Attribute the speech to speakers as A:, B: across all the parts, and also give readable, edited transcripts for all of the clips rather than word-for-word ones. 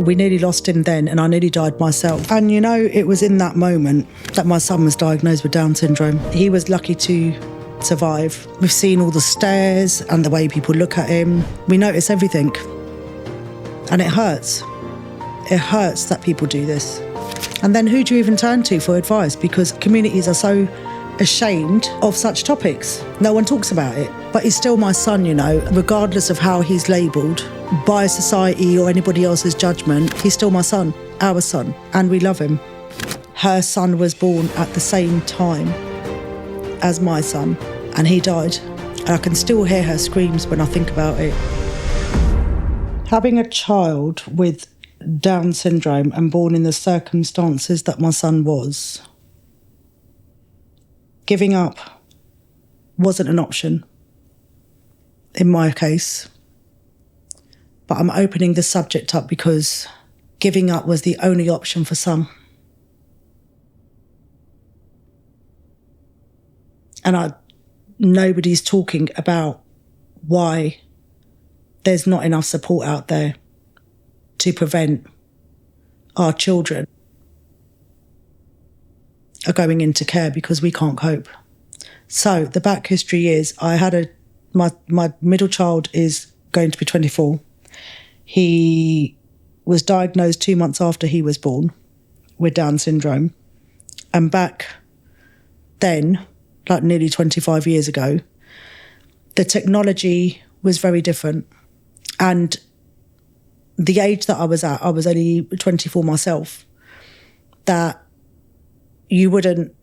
A: We nearly lost him then, and I nearly died myself. And you know, it was in that moment that my son was diagnosed with Down syndrome. He was lucky to survive. We've seen all the stares and the way people look at him. We notice everything. And it hurts. It hurts that people do this. And then who do you even turn to for advice? Because communities are so ashamed of such topics. No one talks about it. But he's still my son, you know, regardless of how he's labelled by society or anybody else's judgment. He's still my son, our son, and we love him. Her son was born at the same time as my son, and he died. And I can still hear her screams when I think about it. Having a child with Down syndrome and born in the circumstances that my son was, giving up wasn't an option in my case. But I'm opening the subject up because giving up was the only option for some. And nobody's talking about why there's not enough support out there to prevent our children are going into care because we can't cope. So the back history is I had my middle child is going to be 24. He was diagnosed 2 months after he was born with Down syndrome. And back then, like nearly 25 years ago, the technology was very different. And the age that I was at, I was only 24 myself, that you wouldn't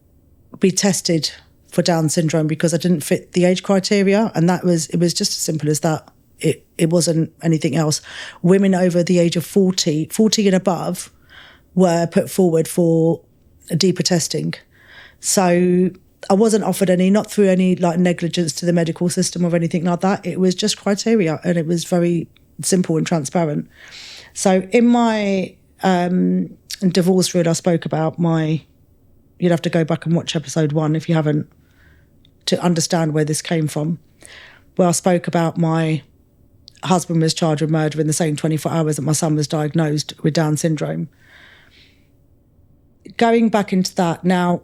A: be tested for Down syndrome because I didn't fit the age criteria. And it was just as simple as that. It wasn't anything else. Women over the age of 40 and above were put forward for deeper testing. So I wasn't offered any, not through any like negligence to the medical system or anything like that. It was just criteria, and it was very simple and transparent. So in my divorce reel, I spoke about you'd have to go back and watch episode 1 if you haven't, to understand where this came from, where I spoke about my husband was charged with murder in the same 24 hours that my son was diagnosed with Down syndrome. Going back into that, now,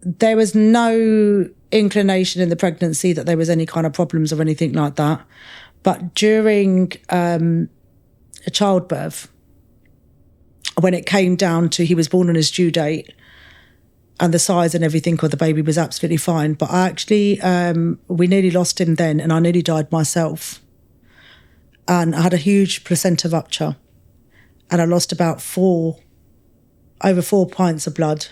A: there was no inclination in the pregnancy that there was any kind of problems or anything like that. But during a childbirth, when it came down to he was born on his due date and the size and everything of the baby was absolutely fine. But I actually, we nearly lost him then, and I nearly died myself. And I had a huge placenta rupture, and I lost about over 4 pints of blood.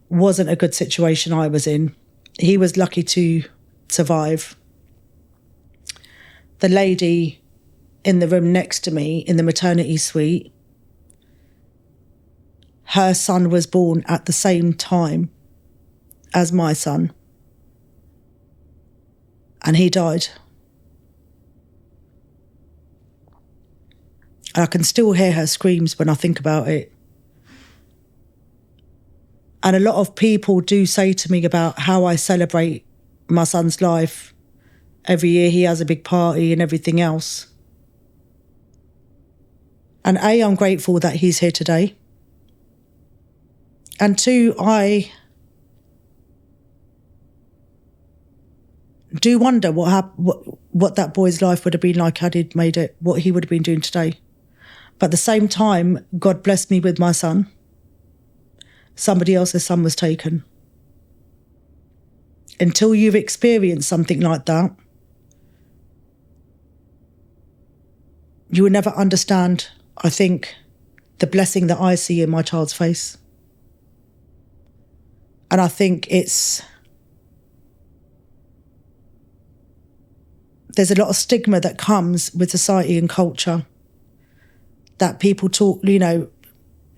A: Wasn't a good situation I was in. He was lucky to survive. The lady in the room next to me in the maternity suite, her son was born at the same time as my son, and he died. And I can still hear her screams when I think about it. And a lot of people do say to me about how I celebrate my son's life. Every year he has a big party and everything else. And A, I'm grateful that he's here today. And 2, I do wonder what that boy's life would have been like had he made it, what he would have been doing today. But at the same time, God blessed me with my son. Somebody else's son was taken. Until you've experienced something like that, you will never understand, I think, the blessing that I see in my child's face. And I think there's a lot of stigma that comes with society and culture, that people talk, you know,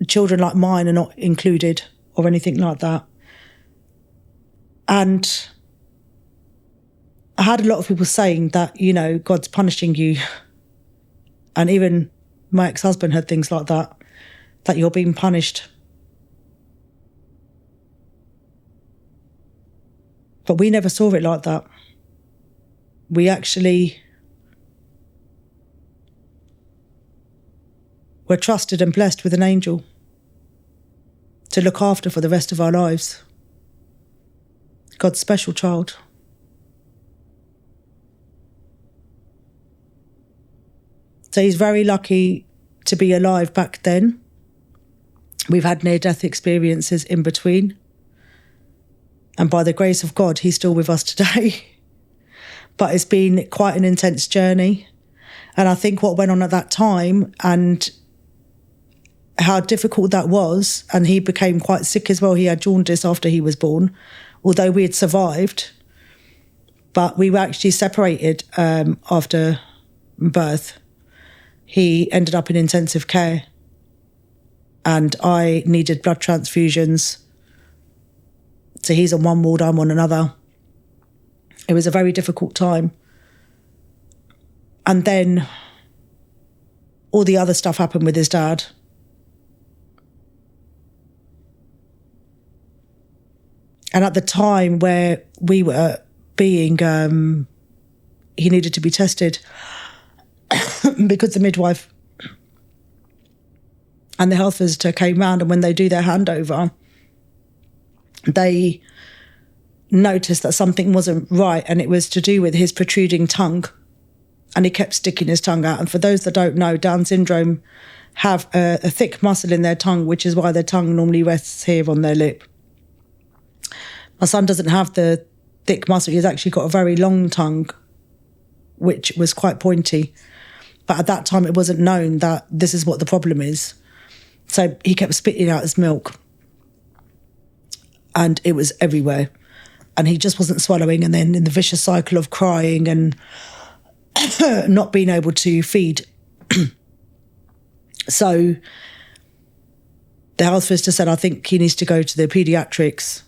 A: children like mine are not included or anything like that. And I had a lot of people saying that, you know, God's punishing you. And even my ex-husband had things like that you're being punished. But we never saw it like that. We actually we're trusted and blessed with an angel to look after for the rest of our lives. God's special child. So he's very lucky to be alive back then. We've had near-death experiences in between. And by the grace of God, he's still with us today. But it's been quite an intense journey. And I think what went on at that time and how difficult that was, and he became quite sick as well. He had jaundice after he was born, although we had survived. But we were actually separated after birth. He ended up in intensive care and I needed blood transfusions. So he's on one ward, I'm on another. It was a very difficult time. And then all the other stuff happened with his dad. And at the time where we were being, he needed to be tested because the midwife and the health visitor came round, and when they do their handover, they noticed that something wasn't right, and it was to do with his protruding tongue. And he kept sticking his tongue out. And for those that don't know, Down syndrome have a thick muscle in their tongue, which is why their tongue normally rests here on their lip. My son doesn't have the thick muscle. He's actually got a very long tongue, which was quite pointy. But at that time, it wasn't known that this is what the problem is. So he kept spitting out his milk. And it was everywhere. And he just wasn't swallowing. And then in the vicious cycle of crying and not being able to feed. So the health visitor said, I think he needs to go to the paediatrics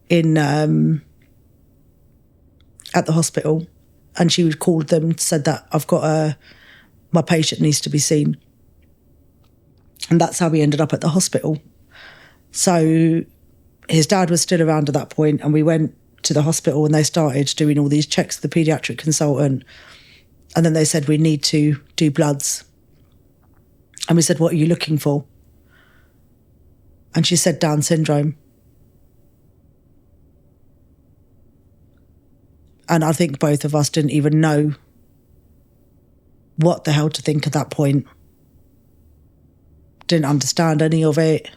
A: in at the hospital. And she called them, said that I've got my patient needs to be seen. And that's how we ended up at the hospital. So his dad was still around at that point, and we went to the hospital and they started doing all these checks with the paediatric consultant. And then they said, we need to do bloods. And we said, what are you looking for? And she said, Down syndrome. And I think both of us didn't even know what the hell to think at that point. Didn't understand any of it.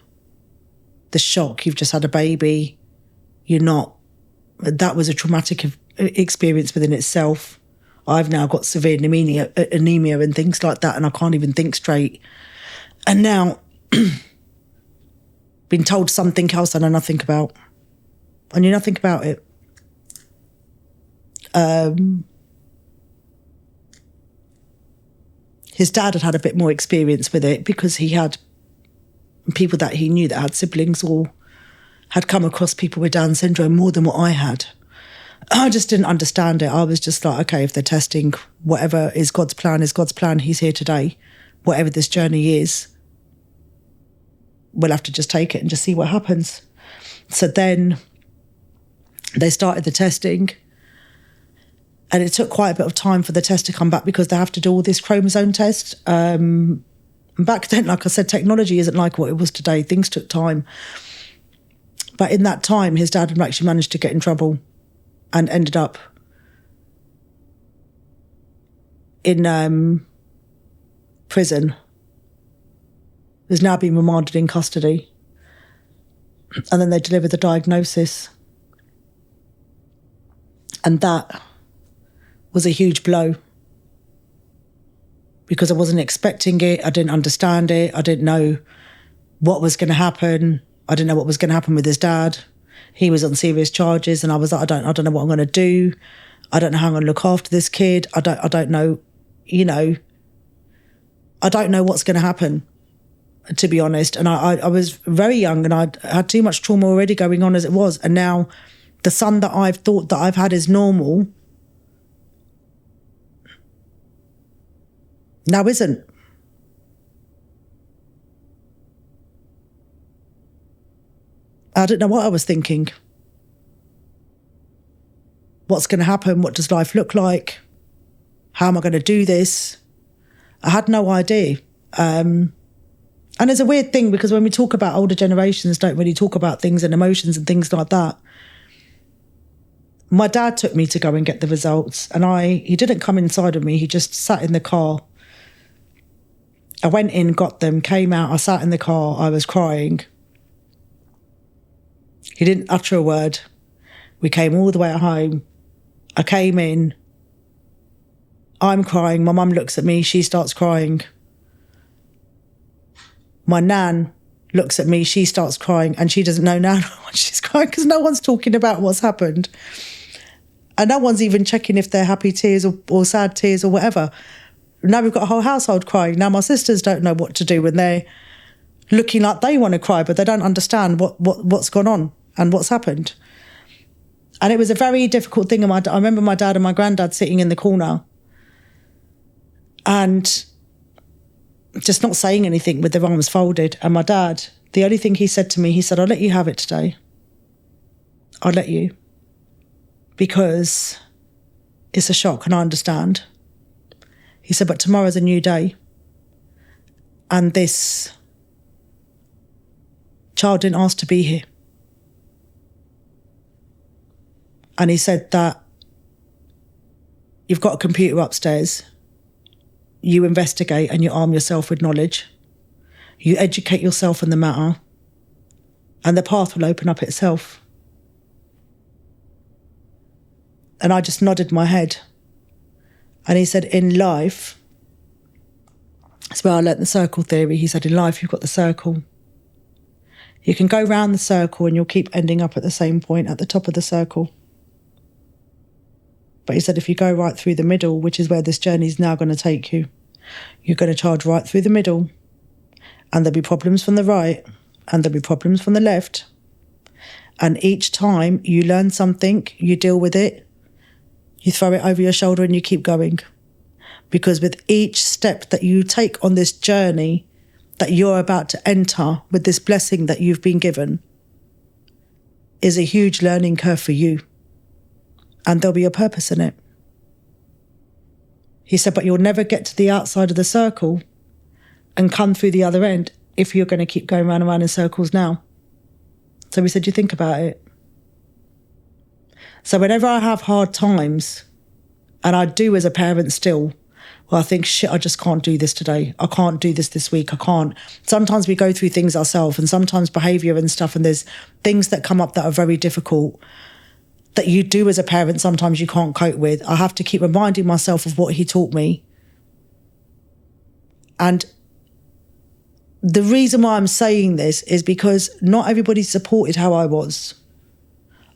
A: The shock, you've just had a baby. That was a traumatic experience within itself. I've now got severe anemia and things like that, and I can't even think straight. And now, been told something else I know nothing about. I knew nothing about it. His dad had a bit more experience with it because he had people that he knew that had siblings or had come across people with Down syndrome more than what I had. I just didn't understand it. I was just like, okay, if they're testing, whatever is God's plan is God's plan. He's here today. Whatever this journey is, we'll have to just take it and just see what happens. So then they started the testing. And it took quite a bit of time for the test to come back because they have to do all this chromosome test. Back then, like I said, technology isn't like what it was today. Things took time. But in that time, his dad had actually managed to get in trouble and ended up in prison. He's now been remanded in custody. And then they delivered the diagnosis. And that was a huge blow because I wasn't expecting it. I didn't understand it. I didn't know what was going to happen. I didn't know what was going to happen with his dad. He was on serious charges, and I was like, I don't know what I'm going to do. I don't know how I'm going to look after this kid. I don't know, I don't know what's going to happen, to be honest. And I was very young, and I had too much trauma already going on as it was. And now the son that I've thought that I've had is normal now isn't. I don't know what I was thinking. What's going to happen? What does life look like? How am I going to do this? I had no idea. And it's a weird thing because when we talk about older generations, don't really talk about things and emotions and things like that. My dad took me to go and get the results, and he didn't come inside of me. He just sat in the car. I went in, got them, came out. I sat in the car. I was crying. He didn't utter a word. We came all the way home. I came in. I'm crying. My mum looks at me. She starts crying. My nan looks at me, she starts crying, and she doesn't know now why she's crying because no one's talking about what's happened. And no one's even checking if they're happy tears or sad tears or whatever. Now we've got a whole household crying. Now my sisters don't know what to do when they're looking like they want to cry, but they don't understand what's gone on and what's happened. And it was a very difficult thing. I remember my dad and my granddad sitting in the corner and just not saying anything with their arms folded. And my dad, the only thing he said to me, he said, I'll let you have it today. I'll let you. Because it's a shock and I understand. He said, but tomorrow's a new day. And this child didn't ask to be here. And he said that you've got a computer upstairs. You investigate and you arm yourself with knowledge. You educate yourself on the matter, and the path will open up itself. And I just nodded my head. And he said, in life, that's where I learnt the circle theory. He said, in life, you've got the circle. You can go round the circle and you'll keep ending up at the same point at the top of the circle. But he said, if you go right through the middle, which is where this journey is now going to take you, you're going to charge right through the middle, and there'll be problems from the right, and there'll be problems from the left. And each time you learn something, you deal with it, you throw it over your shoulder and you keep going. Because with each step that you take on this journey that you're about to enter with this blessing that you've been given is a huge learning curve for you. And there'll be a purpose in it. He said, but you'll never get to the outside of the circle and come through the other end if you're going to keep going round and round in circles now. So we said, you think about it. So whenever I have hard times, and I do as a parent still, well, I think, shit, I just can't do this today. I can't do this week. I can't. Sometimes we go through things ourselves, and sometimes behaviour and stuff, and there's things that come up that are very difficult that you do as a parent, sometimes you can't cope with. I have to keep reminding myself of what he taught me. And the reason why I'm saying this is because not everybody supported how I was.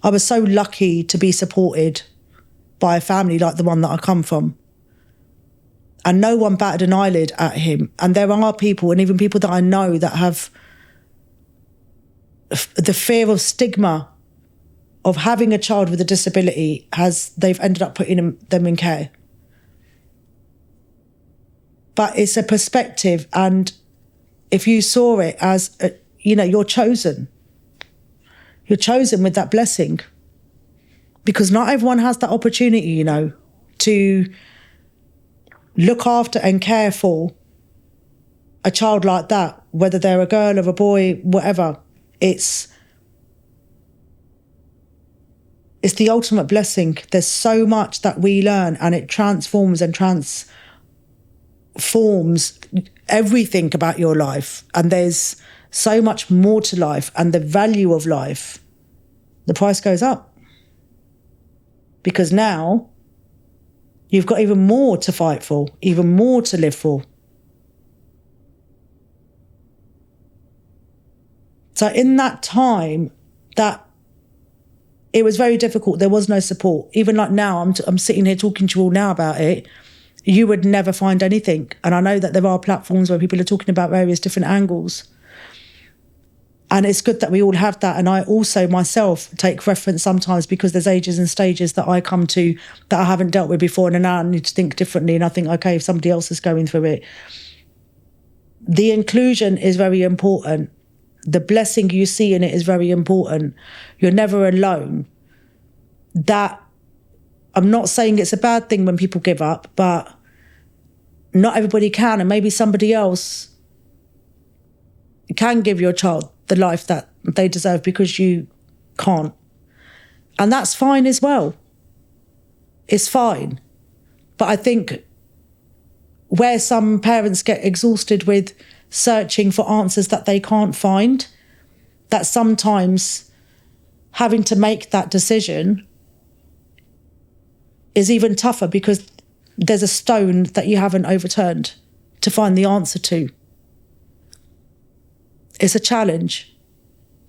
A: I was so lucky to be supported by a family like the one that I come from. And no one batted an eyelid at him. And there are people, and even people that I know, that have the fear of stigma of having a child with a disability, they've ended up putting them in care. But it's a perspective, and if you saw it as, you're chosen. You're chosen with that blessing. Because not everyone has that opportunity, to look after and care for a child like that, whether they're a girl or a boy, whatever. It's the ultimate blessing. There's so much that we learn, and it transforms and transforms everything about your life. And there's so much more to life, and the value of life, the price goes up. Because now you've got even more to fight for, even more to live for. So in that time, that it was very difficult. There was no support. Even like now, I'm sitting here talking to you all now about it. You would never find anything. And I know that there are platforms where people are talking about various different angles. And it's good that we all have that. And I also myself take reference sometimes, because there's ages and stages that I come to that I haven't dealt with before, and now I need to think differently. And I think, okay, if somebody else is going through it. The inclusion is very important. The blessing you see in it is very important. You're never alone. That, I'm not saying it's a bad thing when people give up, but not everybody can. And maybe somebody else can give your child the life that they deserve because you can't. And that's fine as well. It's fine. But I think where some parents get exhausted with searching for answers that they can't find, that sometimes having to make that decision is even tougher because there's a stone that you haven't overturned to find the answer to. It's a challenge.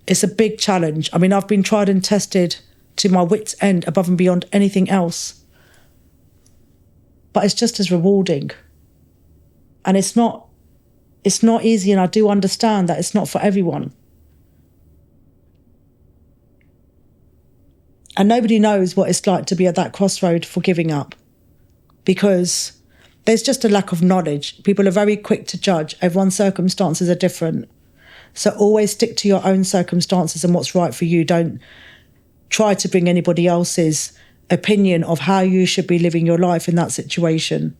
A: It's a big challenge. I mean, I've been tried and tested to my wit's end above and beyond anything else. But it's just as rewarding. And it's not easy, and I do understand that it's not for everyone. And nobody knows what it's like to be at that crossroad for giving up, because there's just a lack of knowledge. People are very quick to judge. Everyone's circumstances are different. So always stick to your own circumstances and what's right for you. Don't try to bring anybody else's opinion of how you should be living your life in that situation.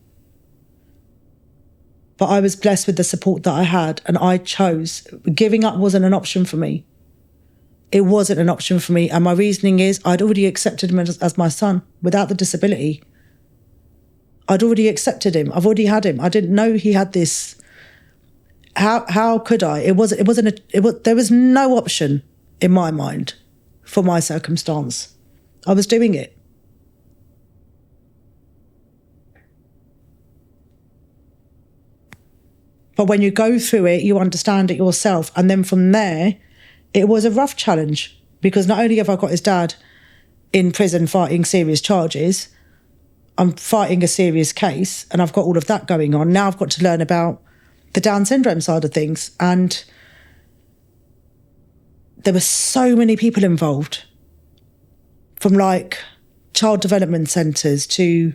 A: But I was blessed with the support that I had, and I chose. Giving up wasn't an option for me. It wasn't an option for me. And my reasoning is I'd already accepted him as my son without the disability. I'd already accepted him. I've already had him. I didn't know he had this. How could I? There was no option in my mind for my circumstance. I was doing it. But when you go through it, you understand it yourself. And then from there, it was a rough challenge, because not only have I got his dad in prison fighting serious charges, I'm fighting a serious case, and I've got all of that going on. Now I've got to learn about the Down syndrome side of things. And there were so many people involved, from like child development centres to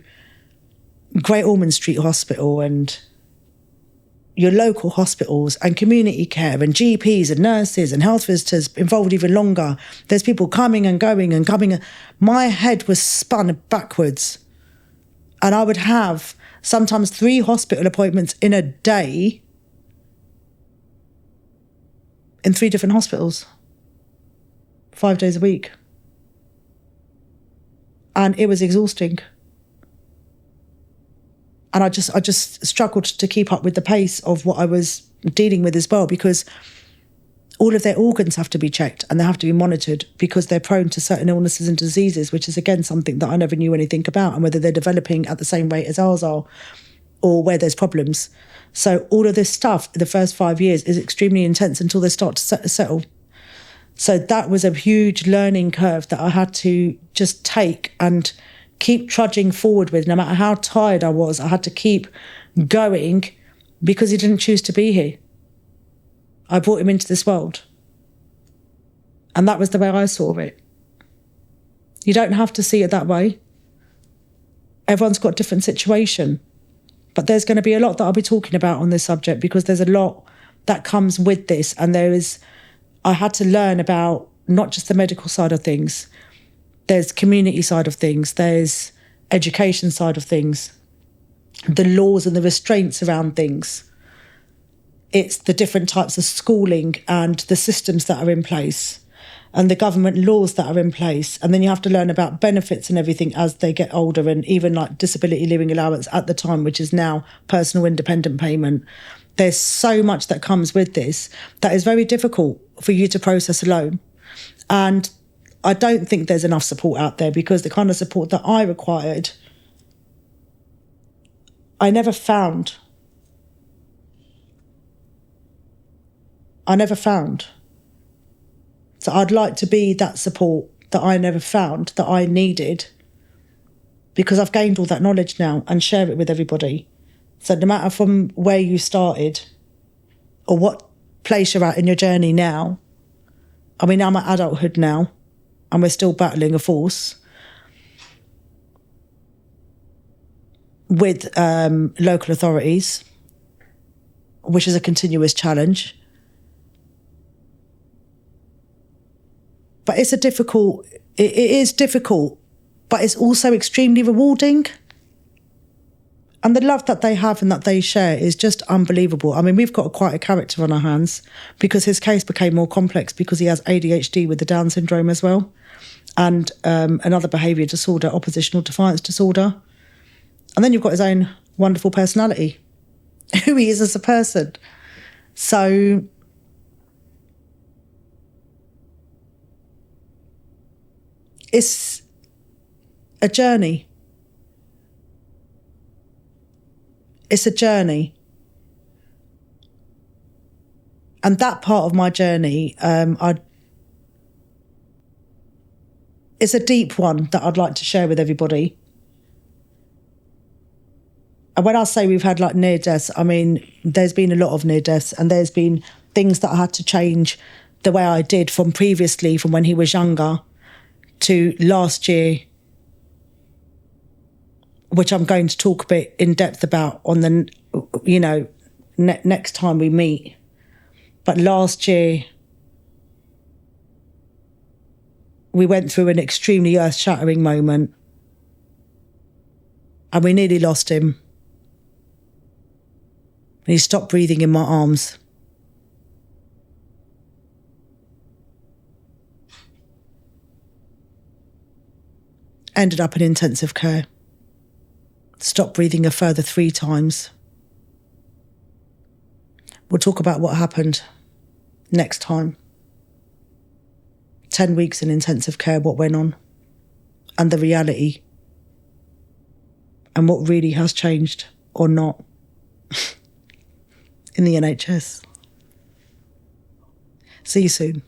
A: Great Ormond Street Hospital and your local hospitals and community care and GPs and nurses and health visitors involved even longer. There's people coming and going and coming. My head was spun backwards. And I would have sometimes 3 hospital appointments in a day in 3 different hospitals, 5 days a week. And it was exhausting. And I just struggled to keep up with the pace of what I was dealing with as well, because all of their organs have to be checked and they have to be monitored because they're prone to certain illnesses and diseases, which is, again, something that I never knew anything about, and whether they're developing at the same rate as ours are or where there's problems. So all of this stuff in the first 5 years is extremely intense until they start to settle. So that was a huge learning curve that I had to just take and keep trudging forward with. No matter how tired I was, I had to keep going, because he didn't choose to be here. I brought him into this world. And that was the way I saw it. You don't have to see it that way. Everyone's got a different situation. But there's going to be a lot that I'll be talking about on this subject, because there's a lot that comes with this. And I had to learn about not just the medical side of things. There's community side of things. There's education side of things. The laws and the restraints around things. It's the different types of schooling and the systems that are in place and the government laws that are in place. And then you have to learn about benefits and everything as they get older, and even like disability living allowance at the time, which is now personal independent payment. There's so much that comes with this that is very difficult for you to process alone. And I don't think there's enough support out there, because the kind of support that I required, I never found. So I'd like to be that support that I never found, that I needed, because I've gained all that knowledge now, and share it with everybody. So no matter from where you started or what place you're at in your journey now, I mean, I'm at adulthood now, and we're still battling a force with local authorities, which is a continuous challenge. But it is difficult, but it's also extremely rewarding. And the love that they have and that they share is just unbelievable. I mean, we've got quite a character on our hands because his case became more complex because he has ADHD with the Down syndrome as well, and another behaviour disorder, oppositional defiance disorder. And then you've got his own wonderful personality, who he is as a person. So it's a journey. It's a journey. And that part of my journey, it's a deep one that I'd like to share with everybody. And when I say we've had like near deaths, I mean, there's been a lot of near deaths, and there's been things that I had to change the way I did from previously, from when he was younger to last year, which I'm going to talk a bit in depth about on the, next time we meet. But last year, we went through an extremely earth-shattering moment, and we nearly lost him. And he stopped breathing in my arms. Ended up in intensive care. Stopped breathing a further 3 times. We'll talk about what happened next time. 10 weeks in intensive care, what went on, and the reality, and what really has changed or not in the NHS. See you soon.